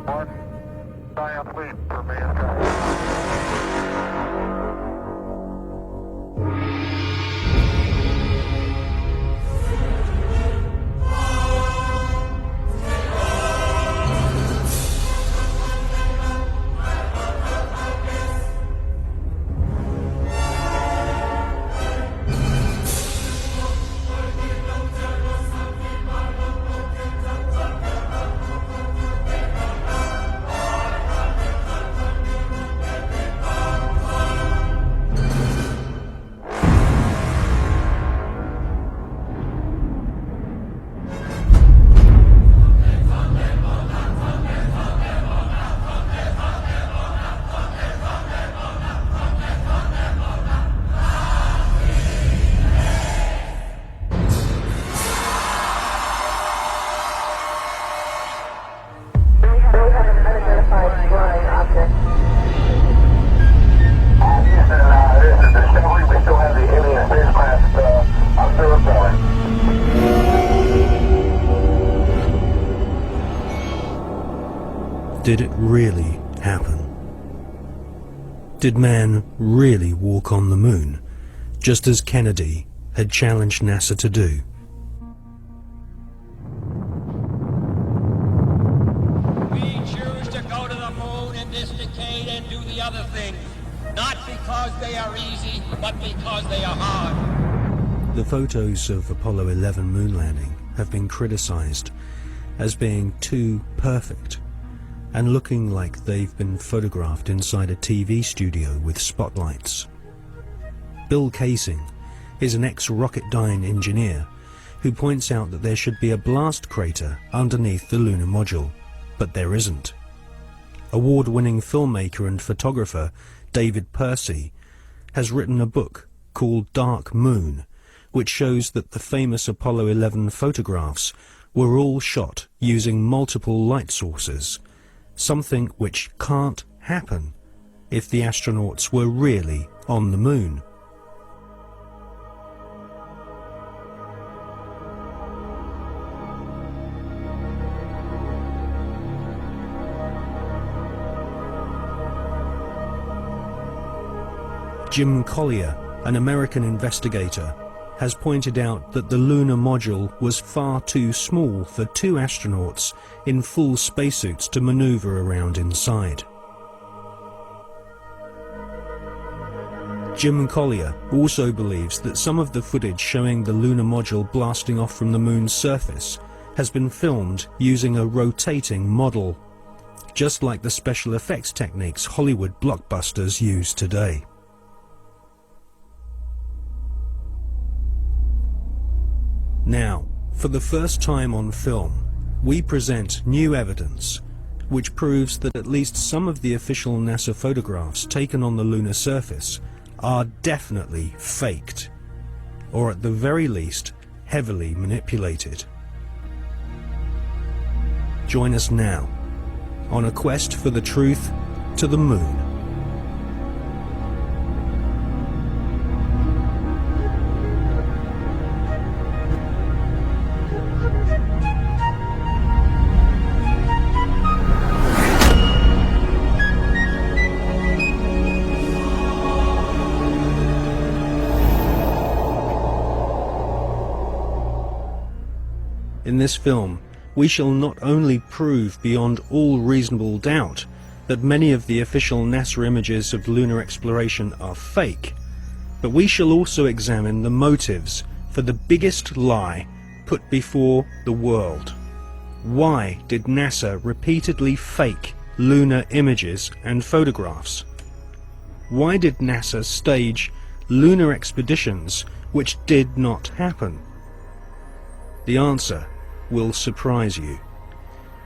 One giant leap for mankind. Did it really happen? Did man really walk on the moon, just as Kennedy had challenged NASA to do? We choose to go to the moon in this decade and do the other things, not because they are easy, but because they are hard. The photos of Apollo 11 moon landing have been criticized as being too perfect and looking like they've been photographed inside a TV studio with spotlights. Bill Casing is an ex-Rocketdyne engineer who points out that there should be a blast crater underneath the lunar module, but there isn't. Award-winning filmmaker and photographer David Percy has written a book called Dark Moon, which shows that the famous Apollo 11 photographs were all shot using multiple light sources, something which can't happen if the astronauts were really on the moon. Jim Collier, an American investigator, has pointed out that the lunar module was far too small for two astronauts in full spacesuits to maneuver around inside. Jim Collier also believes that some of the footage showing the lunar module blasting off from the moon's surface has been filmed using a rotating model, just like the special effects techniques Hollywood blockbusters use today. Now, for the first time on film, we present new evidence which proves that at least some of the official NASA photographs taken on the lunar surface are definitely faked, or at the very least, heavily manipulated. Join us now on a quest for the truth to the moon. In this film, we shall not only prove beyond all reasonable doubt that many of the official NASA images of lunar exploration are fake, but we shall also examine the motives for the biggest lie put before the world. Why did NASA repeatedly fake lunar images and photographs? Why did NASA stage lunar expeditions which did not happen? The answer will surprise you.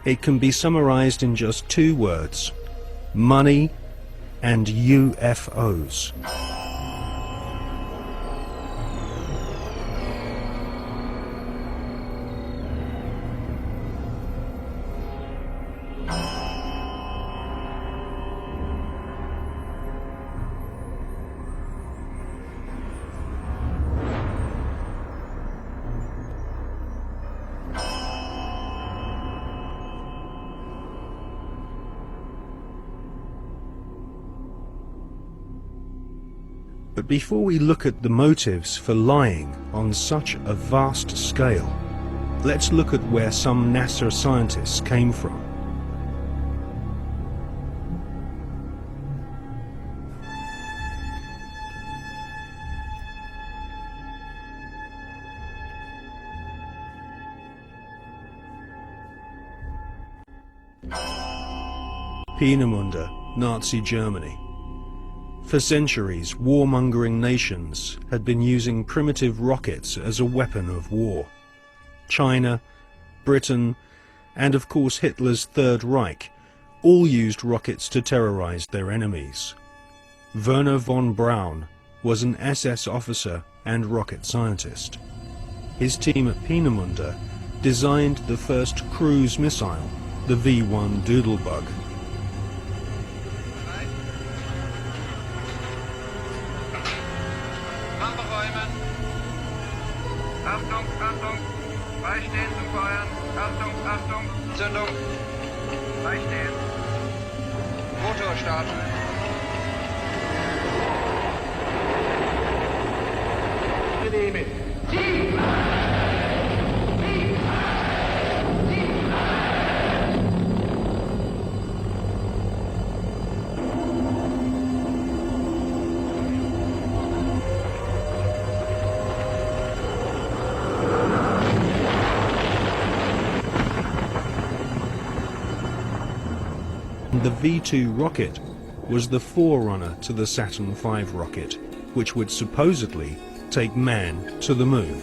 It can be summarized in just two words: money and UFOs. But before we look at the motives for lying on such a vast scale, let's look at where some NASA scientists came from. Peenemünde, Nazi Germany. For centuries, warmongering nations had been using primitive rockets as a weapon of war. China, Britain, and of course Hitler's Third Reich all used rockets to terrorize their enemies. Werner von Braun was an SS officer and rocket scientist. His team at Peenemünde designed the first cruise missile, the V-1 Doodlebug. Achtung, Achtung, beistehen zum Feuern. Achtung, Achtung, Zündung. Beistehen. Motor starten. Genehmigt. The V-2 rocket was the forerunner to the Saturn V rocket, which would supposedly take man to the moon.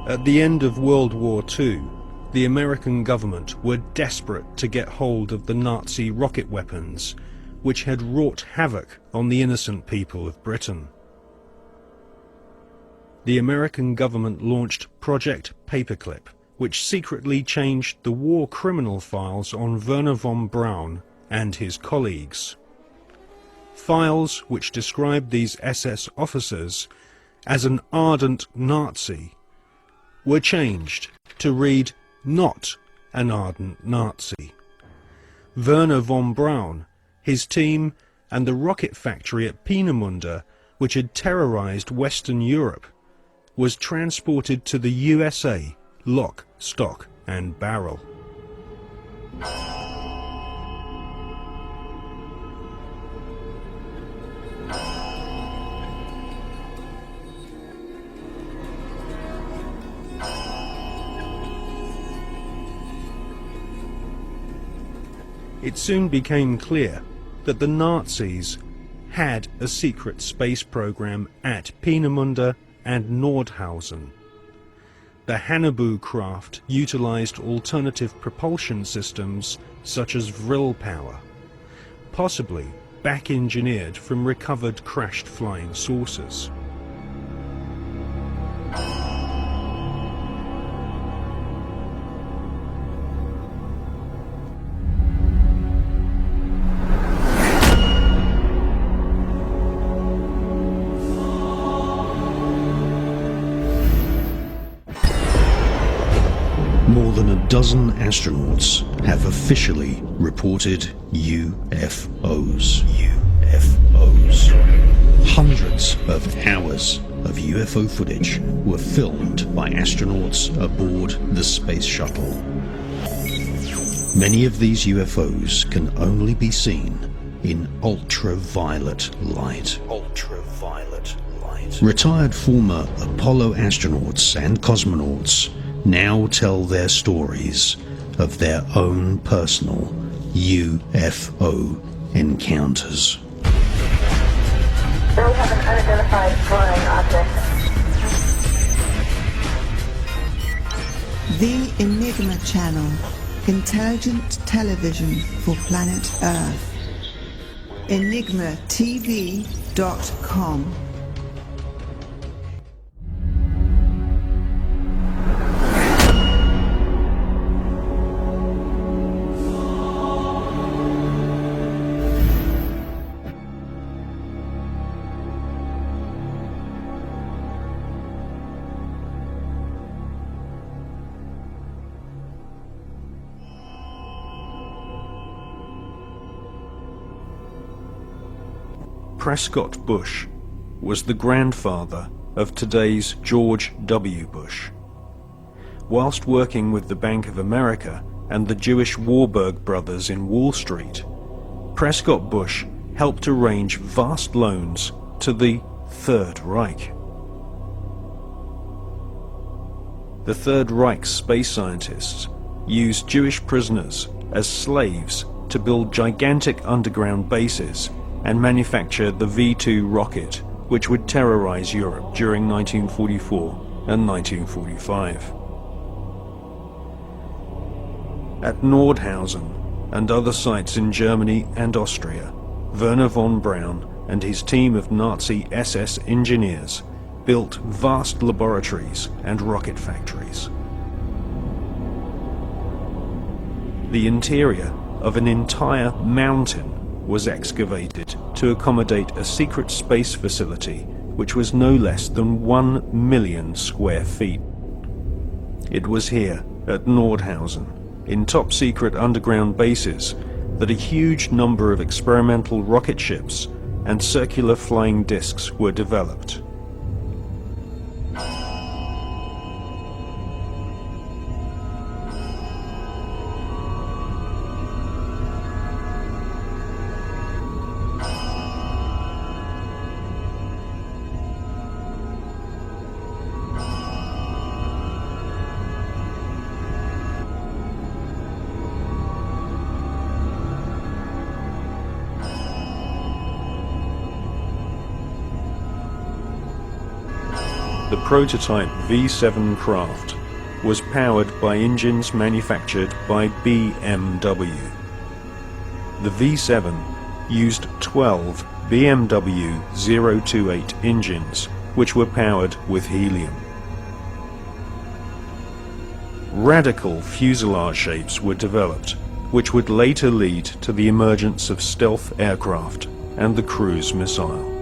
At the end of World War II, the American government were desperate to get hold of the Nazi rocket weapons, which had wrought havoc on the innocent people of Britain. The American government launched Project Paperclip, which secretly changed the war criminal files on Werner von Braun and his colleagues. Files which described these SS officers as an ardent Nazi were changed to read not an ardent Nazi. Werner von Braun, his team, and the rocket factory at Peenemünde, which had terrorized Western Europe, was transported to the USA, lock, stock, and barrel. It soon became clear that the Nazis had a secret space program at Peenemünde and Nordhausen. The Hannibal craft utilized alternative propulsion systems such as vril power, possibly back-engineered from recovered crashed flying saucers. More than a dozen astronauts have officially reported UFOs. Hundreds of hours of UFO footage were filmed by astronauts aboard the space shuttle. Many of these UFOs can only be seen in ultraviolet light. Retired former Apollo astronauts and cosmonauts now tell their stories of their own personal UFO encounters. We have an unidentified flying object. The Enigma Channel, intelligent television for planet Earth. EnigmaTV.com. Prescott Bush was the grandfather of today's George W. Bush. Whilst working with the Bank of America and the Jewish Warburg brothers in Wall Street, Prescott Bush helped arrange vast loans to the Third Reich. The Third Reich's space scientists used Jewish prisoners as slaves to build gigantic underground bases and manufacture the V-2 rocket, which would terrorize Europe during 1944 and 1945. At Nordhausen and other sites in Germany and Austria, Werner von Braun and his team of Nazi SS engineers built vast laboratories and rocket factories. The interior of an entire mountain was excavated to accommodate a secret space facility which was no less than 1 million square feet. It was here, at Nordhausen, in top-secret underground bases, that a huge number of experimental rocket ships and circular flying discs were developed. The prototype V7 craft was powered by engines manufactured by BMW. The V7 used 12 BMW 028 engines, which were powered with helium. Radical fuselage shapes were developed, which would later lead to the emergence of stealth aircraft and the cruise missile.